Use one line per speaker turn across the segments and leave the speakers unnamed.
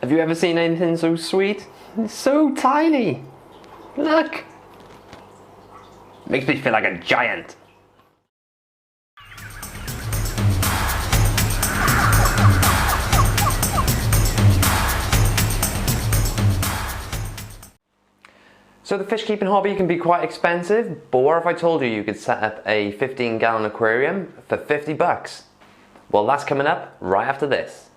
Have you ever seen anything so sweet? It's so tiny. Look. Makes me feel like a giant. So the fish keeping hobby can be quite expensive, but what if I told you you could set up a 15-gallon aquarium for 50 bucks? Well, that's coming up right after this.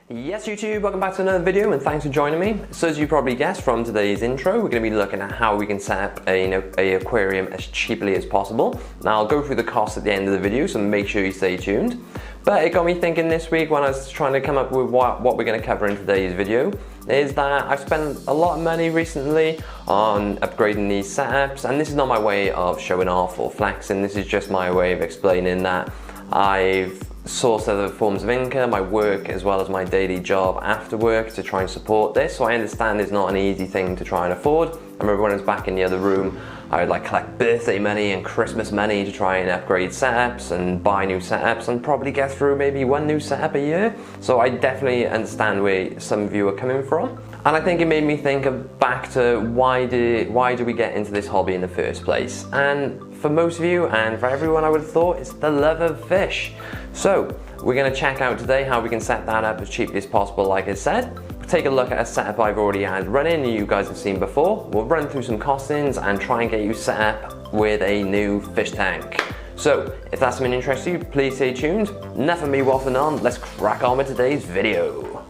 Yes YouTube, welcome back to another video and thanks for joining me. So as you probably guessed from today's intro, we're going to be looking at how we can set up a aquarium as cheaply as possible. Now I'll go through the costs at the end of the video, so make sure you stay tuned. But it got me thinking this week when I was trying to come up with what we're going to cover in today's video, is that I've spent a lot of money recently on upgrading these setups, and this is not my way of showing off or flexing, this is just my way of explaining that I've sourced other forms of income, my work as well as my daily job after work to try and support this. So I understand it's not an easy thing to try and afford. I remember when I was back in the other room, I would like collect birthday money and Christmas money to try and upgrade setups and buy new setups and probably get through maybe one new setup a year. So I definitely understand where some of you are coming from. And I think it made me think of back to why do we get into this hobby in the first place? And for most of you and for everyone, I would have thought it's the love of fish. So we're going to check out today how we can set that up as cheaply as possible, like I said. We'll take a look at a setup I've already had running and you guys have seen before. We'll run through some costings and try and get you set up with a new fish tank. So if that's something interests you, please stay tuned. Enough of me waffling on, let's crack on with today's video.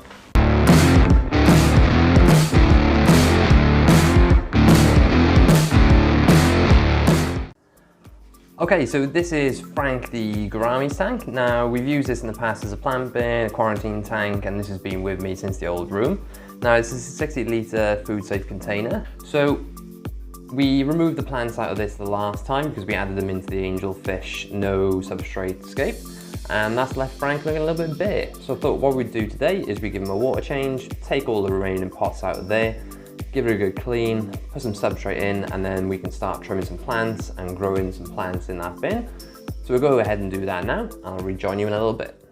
Okay, so this is Frank the Gouramis tank. Now, we've used this in the past as a plant bin, a quarantine tank, and this has been with me since the old room. Now, this is a 60-litre food-safe container. So, we removed the plants out of this the last time because we added them into the angelfish no substrate scape, and that's left Frank looking a little bit bare. So I thought what we'd do today is we give him a water change, take all the remaining pots out of there, give it a good clean, put some substrate in, and then we can start trimming some plants and growing some plants in that bin. So we'll go ahead and do that now, and I'll rejoin you in a little bit.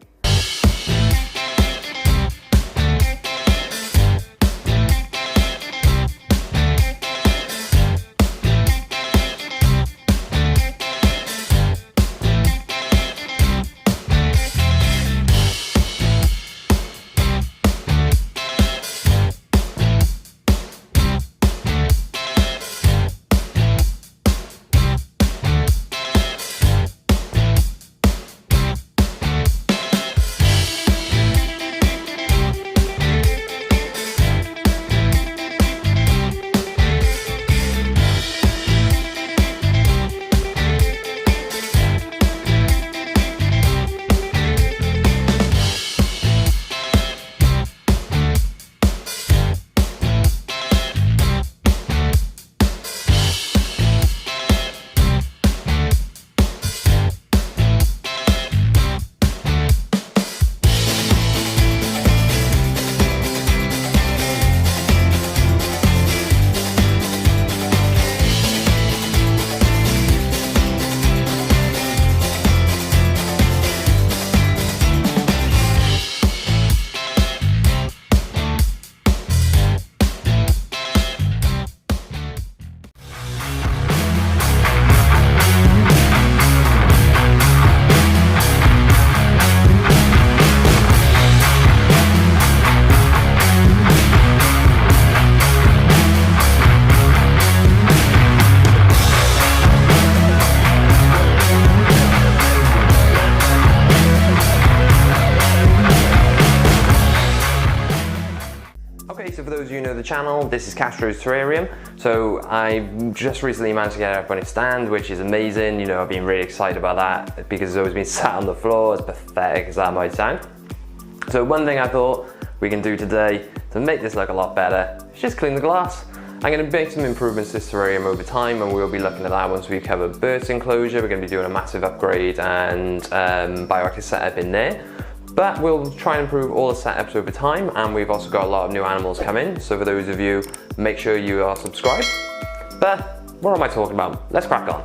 those of you who know the channel, this is Castro's Terrarium. So I just recently managed to get it up on its stand, which is amazing. You know, I've been really excited about that because it's always been sat on the floor, as pathetic as that might sound. So one thing I thought we can do today to make this look a lot better is just clean the glass. I'm going to make some improvements to this terrarium over time, and we'll be looking at that once we cover birds enclosure. We're going to be doing a massive upgrade and bioactive setup in there. But we'll try and improve all the setups over time, and we've also got a lot of new animals coming. So for those of you, make sure you are subscribed. But what am I talking about? Let's crack on.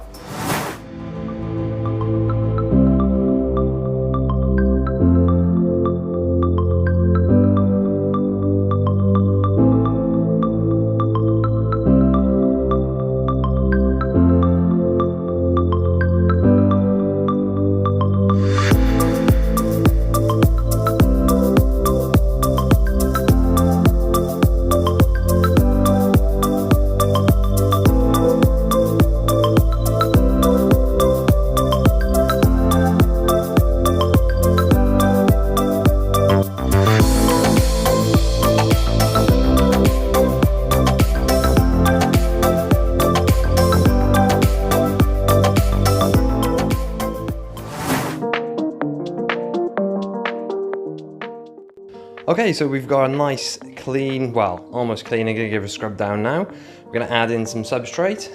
Okay, so we've got a nice clean, well, almost clean. I'm gonna give it a scrub down now. We're gonna add in some substrate.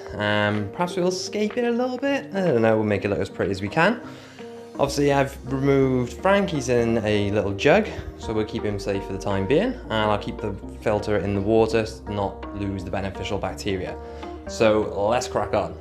Perhaps we'll scape it a little bit. I don't know, we'll make it look as pretty as we can. Obviously, I've removed Frank. He's in a little jug, so we'll keep him safe for the time being. And I'll keep the filter in the water to not lose the beneficial bacteria. So let's crack on.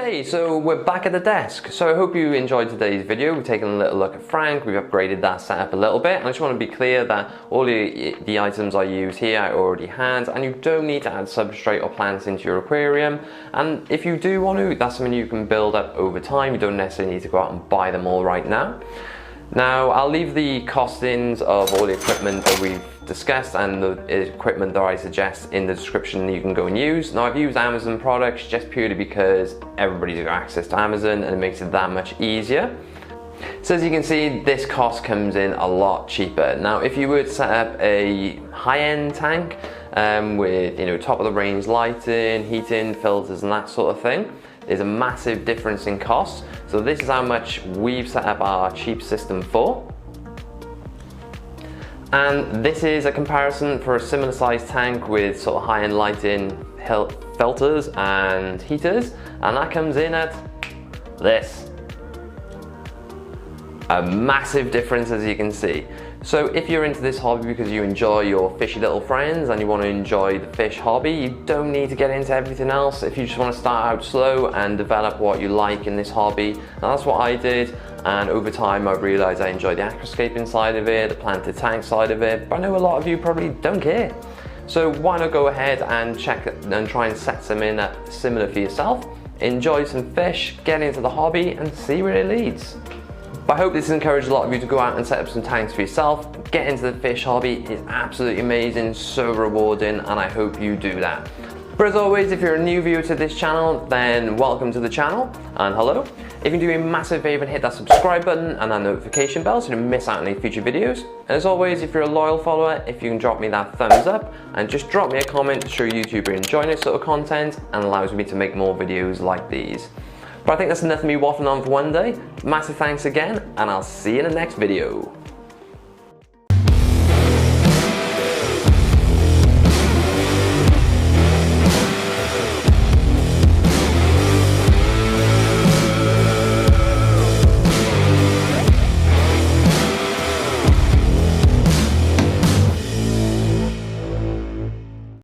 Okay, so we're back at the desk. So I hope you enjoyed today's video. We've taken a little look at Frank, we've upgraded that setup a little bit. And I just want to be clear that all the items I use here I already had, and you don't need to add substrate or plants into your aquarium. And if you do want to, that's something you can build up over time. You don't necessarily need to go out and buy them all right now. Now, I'll leave the costings of all the equipment that we've discussed and the equipment that I suggest in the description you can go and use. Now, I've used Amazon products just purely because everybody's got access to Amazon and it makes it that much easier. So as you can see, this cost comes in a lot cheaper. Now, if you were to set up a high-end tank with top of the range lighting, heating, filters and that sort of thing, there's a massive difference in cost. So this is how much we've set up our cheap system for. And this is a comparison for a similar sized tank with sort of high-end lighting, filters and heaters. And that comes in at this. A massive difference, as you can see. So if you're into this hobby because you enjoy your fishy little friends and you want to enjoy the fish hobby, you don't need to get into everything else. If you just want to start out slow and develop what you like in this hobby, and that's what I did. And over time I've realized I enjoy the aquascaping side of it, the planted tank side of it, but I know a lot of you probably don't care. So why not go ahead and check and try and set something up similar for yourself, enjoy some fish, get into the hobby and see where it leads. But I hope this has encouraged a lot of you to go out and set up some tanks for yourself. Get into the fish hobby, it's absolutely amazing, so rewarding, and I hope you do that. But as always, if you're a new viewer to this channel, then welcome to the channel, and hello. If you can do me a massive favour and hit that subscribe button and that notification bell so you don't miss out on any future videos. And as always, if you're a loyal follower, if you can drop me that thumbs up and just drop me a comment to show YouTube you're enjoying this sort of content and allows me to make more videos like these. But I think that's enough of me waffling on for one day. Massive thanks again, and I'll see you in the next video.